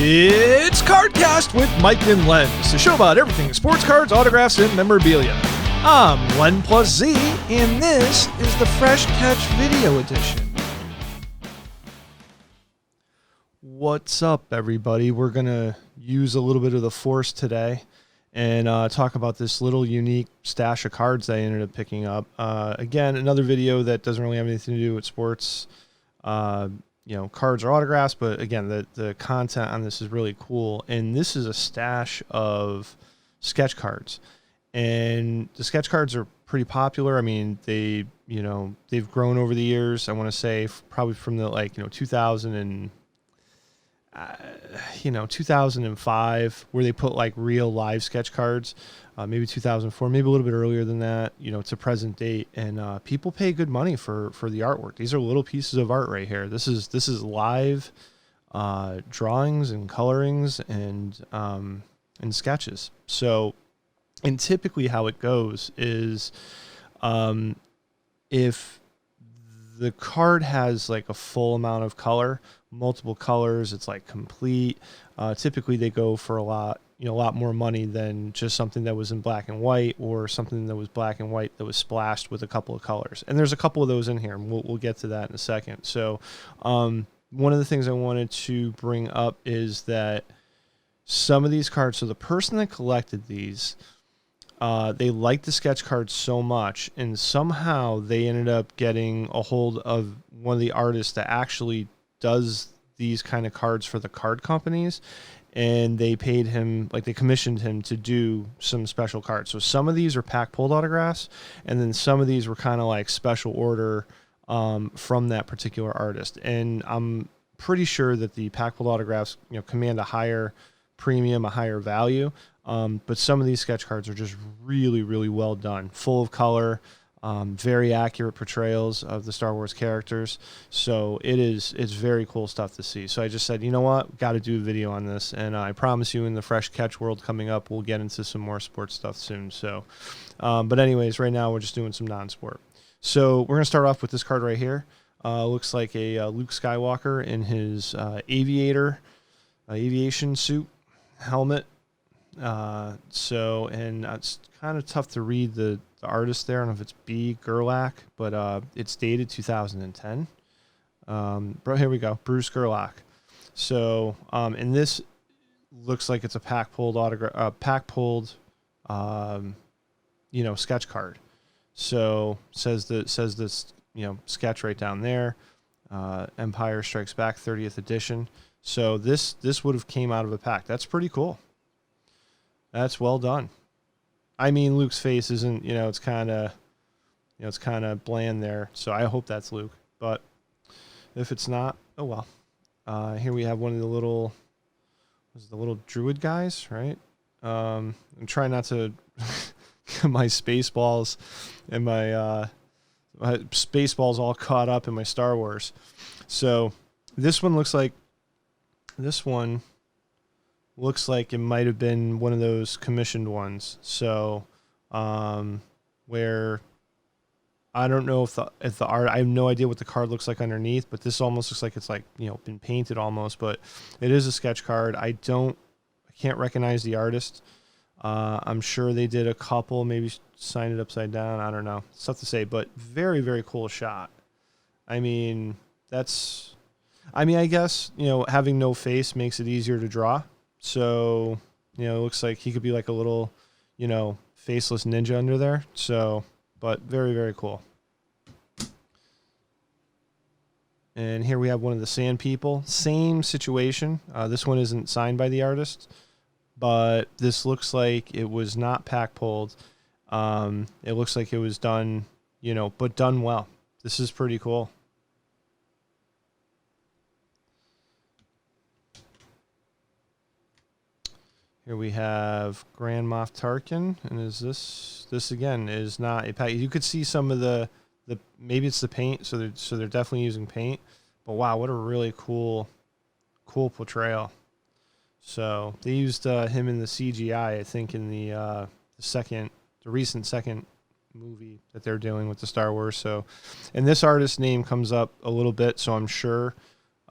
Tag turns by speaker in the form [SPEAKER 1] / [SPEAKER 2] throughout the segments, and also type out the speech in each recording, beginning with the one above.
[SPEAKER 1] It's CardKast with Mike and Lenz, the show about everything sports cards, autographs, and memorabilia. I'm Len plus Z, and this is the Fresh Catch Video Edition. What's up, everybody? We're going to use a little bit of the Force today and talk about this little unique stash of cards that I ended up picking up. Again, another video that doesn't really have anything to do with sports, cards or autographs, but again, the content on this is really cool. And this is a stash of sketch cards. And the sketch cards are pretty popular. I mean, they've grown over the years. I want to say probably from the 2005, where they put like real live sketch cards, maybe 2004, maybe a little bit earlier than that, to present date. And people pay good money for the artwork. These are little pieces of art right here. This is live drawings and colorings and sketches. So, and typically how it goes is if the card has like a full amount of color, multiple colors, it's like complete. Typically they go for a lot more money than just something that was in black and white or something that was black and white that was splashed with a couple of colors. And there's a couple of those in here, and we'll get to that in a second. So one of the things I wanted to bring up is that some of these cards, so the person that collected these, they liked the sketch cards so much, and somehow they ended up getting a hold of one of the artists that actually does these kind of cards for the card companies, and they paid him, they commissioned him to do some special cards. So some of these are pack pulled autographs, and then some of these were kind of like special order from that particular artist. And I'm pretty sure that the pack pulled autographs command a higher premium, a higher value. But some of these sketch cards are just really, really well done, full of color, very accurate portrayals of the Star Wars characters. So it's very cool stuff to see. So I just said, you know what, got to do a video on this. And I promise you in the Fresh Catch world coming up, we'll get into some more sports stuff soon. So, but anyways, right now we're just doing some non-sport. So we're going to start off with this card right here. Looks like a Luke Skywalker in his aviation suit, helmet. And it's kind of tough to read the artist there. I don't know if it's B. Gerlach, but it's dated 2010. Here we go, Bruce Gerlach. So, and this looks like it's a pack pulled sketch card. So says this, sketch right down there, Empire Strikes Back 30th edition. So this would have came out of a pack. That's pretty cool. That's well done. I mean, Luke's face isn't, it's kind of bland there. So I hope that's Luke. But if it's not, oh well. Here we have one of the little druid guys, right? I'm trying not to get my Spaceballs and my Spaceballs all caught up in my Star Wars. So this one looks like it might have been one of those commissioned ones. So, where I don't know if the art, I have no idea what the card looks like underneath, but this almost looks like it's been painted almost, but it is a sketch card. I can't recognize the artist. I'm sure they did a couple, maybe signed it upside down. I don't know. It's tough to say, but very, very cool shot. I mean, I guess, having no face makes it easier to draw. So, it looks like he could be like a little, faceless ninja under there. So, but very, very cool. And here we have one of the Sand People. Same situation. This one isn't signed by the artist, but this looks like it was not pack pulled. It looks like it was done, but done well. This is pretty cool. Here we have Grand Moff Tarkin, and is this again is not a pack. You could see some of the maybe it's the paint, so they're definitely using paint. But wow, what a really cool portrayal. So they used him in the CGI, I think, in the recent second movie that they're doing with the Star Wars. So, and this artist's name comes up a little bit, so I'm sure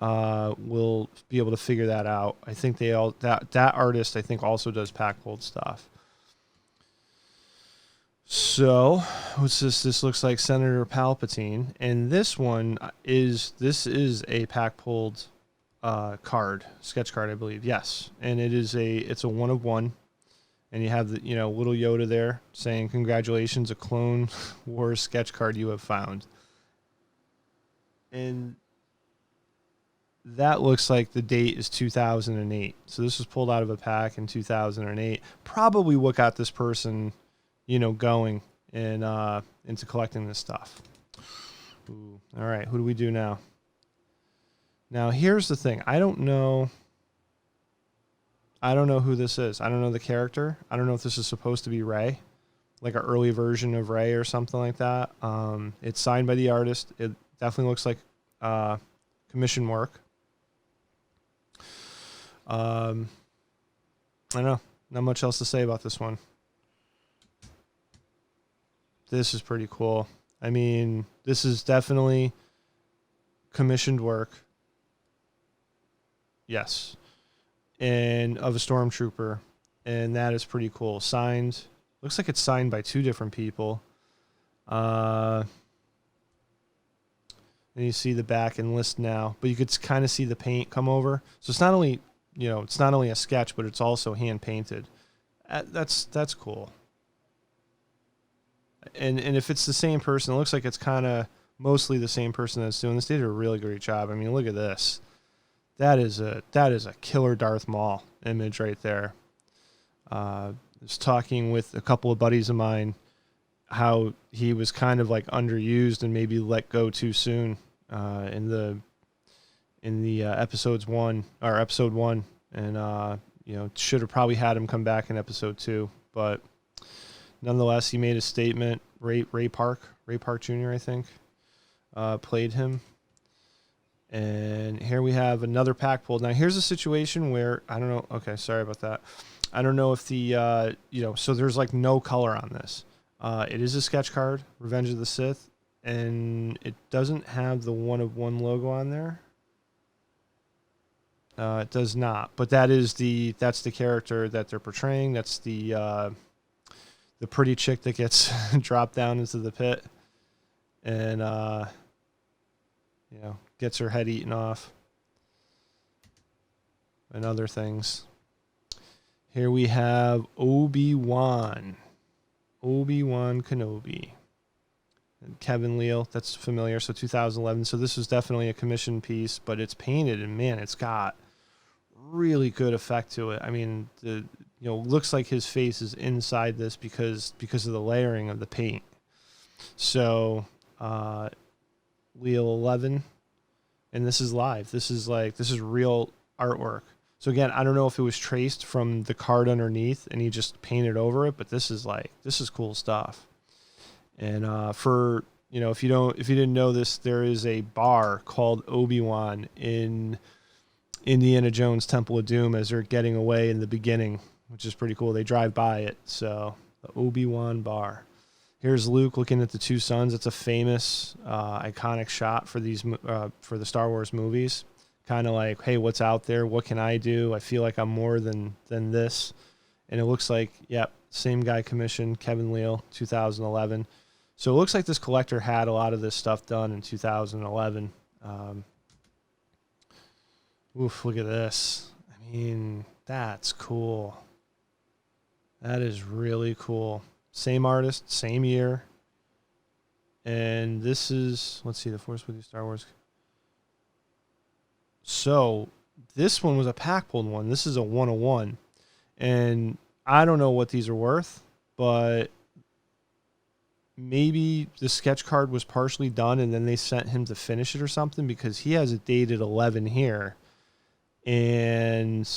[SPEAKER 1] will be able to figure that out. I think that artist I think also does pack pulled stuff. So what's this? This looks like Senator Palpatine, and this is a pack pulled sketch card, I believe. Yes, and it's a 1 of 1, and you have the little Yoda there saying congratulations, a Clone Wars sketch card you have found, and that looks like the date is 2008. So this was pulled out of a pack in 2008. Probably what got this person, going and into collecting this stuff. Ooh. All right, who do we do now? Now here's the thing. I don't know who this is. I don't know the character. I don't know if this is supposed to be Rey, like an early version of Rey or something like that. It's signed by the artist. It definitely looks like commission work. I don't know. Not much else to say about this one. This is pretty cool. I mean, this is definitely commissioned work. Yes. And of a stormtrooper. And that is pretty cool. Signed. Looks like it's signed by 2 different people. And you see the back enlist now. But you could kind of see the paint come over. So it's not only, a sketch, but it's also hand painted. That's cool. And if it's the same person, it looks like it's kind of mostly the same person that's doing this. They did a really great job. I mean, look at this. That is a killer Darth Maul image right there. I was talking with a couple of buddies of mine how he was kind of like underused and maybe let go too soon in the episode 1, and should have probably had him come back in episode 2, but nonetheless, he made a statement. Ray Park Jr., I think, played him. And here we have another pack pulled. Now, here's a situation where, I don't know. Okay, sorry about that. I don't know if the, so there's like no color on this. It is a sketch card, Revenge of the Sith, and it doesn't have the 1 of 1 logo on there. It does not, but that's the character that they're portraying. That's the pretty chick that gets dropped down into the pit and, gets her head eaten off and other things. Here we have Obi-Wan Kenobi. And Kevin Leal, that's familiar. So 2011. So this is definitely a commission piece, but it's painted, and man, it's got really good effect to it. I mean, looks like his face is inside this because of the layering of the paint. So, Leal 11, and this is live. This is real artwork. So again, I don't know if it was traced from the card underneath and he just painted over it, but this is cool stuff. And for if you didn't know this, there is a bar called Obi-Wan in Indiana Jones Temple of Doom as they're getting away in the beginning, which is pretty cool. They drive by it. So the Obi-Wan bar. Here's Luke looking at the 2 suns. It's a famous, iconic shot for the Star Wars movies. Kind of like, hey, what's out there? What can I do? I feel like I'm more than this. And it looks like, yep, same guy commissioned, Kevin Leal, 2011. So it looks like this collector had a lot of this stuff done in 2011. Look at this. I mean, that's cool. That is really cool. Same artist, same year. And this is, let's see, The Force with You, Star Wars. So this one was a pack pulled one. This is a 101. And I don't know what these are worth, but maybe the sketch card was partially done and then they sent him to finish it or something, because he has it dated 11 here. And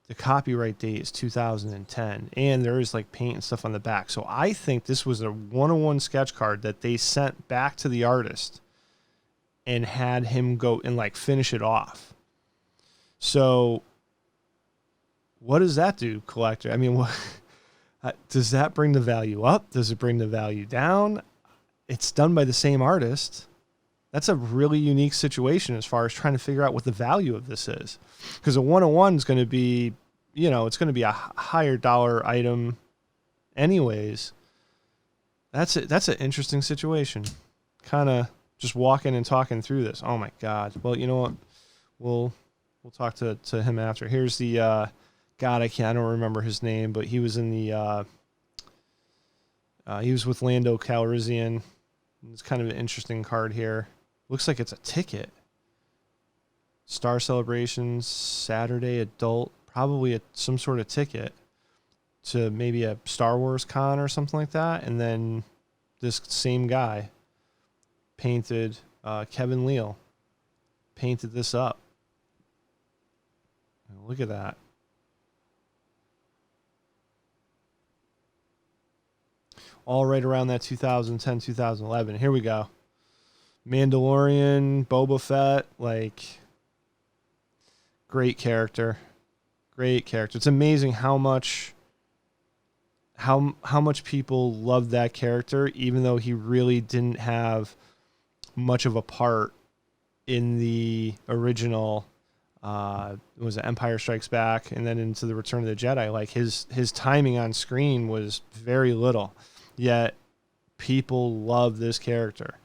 [SPEAKER 1] the copyright date is 2010. And there is like paint and stuff on the back. So I think this was a 101 sketch card that they sent back to the artist and had him go and like finish it off. So what does that do, collector? I mean, what does that bring the value up? Does it bring the value down? It's done by the same artist. that's a really unique situation as far as trying to figure out what the value of this is. Because a 101 is going to be, it's going to be a higher dollar item anyways. That's it. That's an interesting situation. Kind of just walking and talking through this. Oh my God. Well, you know what? We'll talk to him after. Here's the, God, I don't remember his name, but he was in the, he was with Lando Calrissian. It's kind of an interesting card here. Looks like it's a ticket. Star Celebrations, Saturday adult, probably some sort of ticket to maybe a Star Wars con or something like that. And then this same guy painted, Kevin Leal, painted this up. Look at that. All right around that 2010, 2011. Here we go. Mandalorian, Boba Fett, like, great character. Great character. It's amazing how much people loved that character, even though he really didn't have much of a part in the original, was it Empire Strikes Back and then into the Return of the Jedi. Like, his timing on screen was very little, yet people love this character.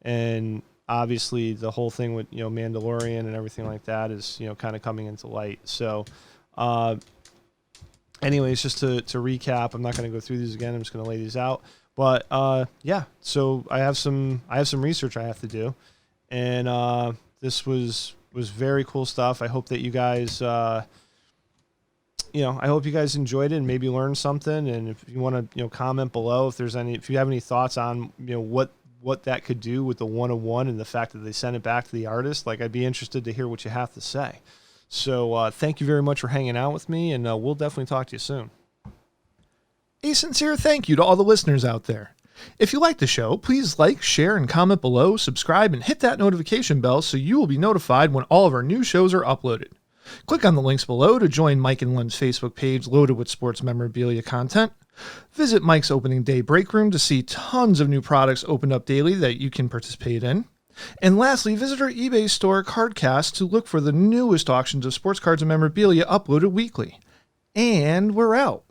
[SPEAKER 1] And obviously the whole thing with, Mandalorian and everything like that is, kind of coming into light. So, anyways, just to recap, I'm not going to go through these again. I'm just going to lay these out. But, yeah, so I have some research I have to do. And, this was very cool stuff. I hope that you guys, I hope you guys enjoyed it and maybe learned something. And if you want to, comment below if you have any thoughts on, what that could do with the 101 and the fact that they sent it back to the artist. Like, I'd be interested to hear what you have to say. So thank you very much for hanging out with me, and we'll definitely talk to you soon.
[SPEAKER 2] A sincere thank you to all the listeners out there. If you like the show, please like, share, and comment below, subscribe, and hit that notification bell so you will be notified when all of our new shows are uploaded. Click on the links below to join Mike and Len's Facebook page loaded with sports memorabilia content. Visit Mike's opening day break room to see tons of new products opened up daily that you can participate in. And lastly, visit our eBay store CardKast to look for the newest auctions of sports cards and memorabilia uploaded weekly. And we're out.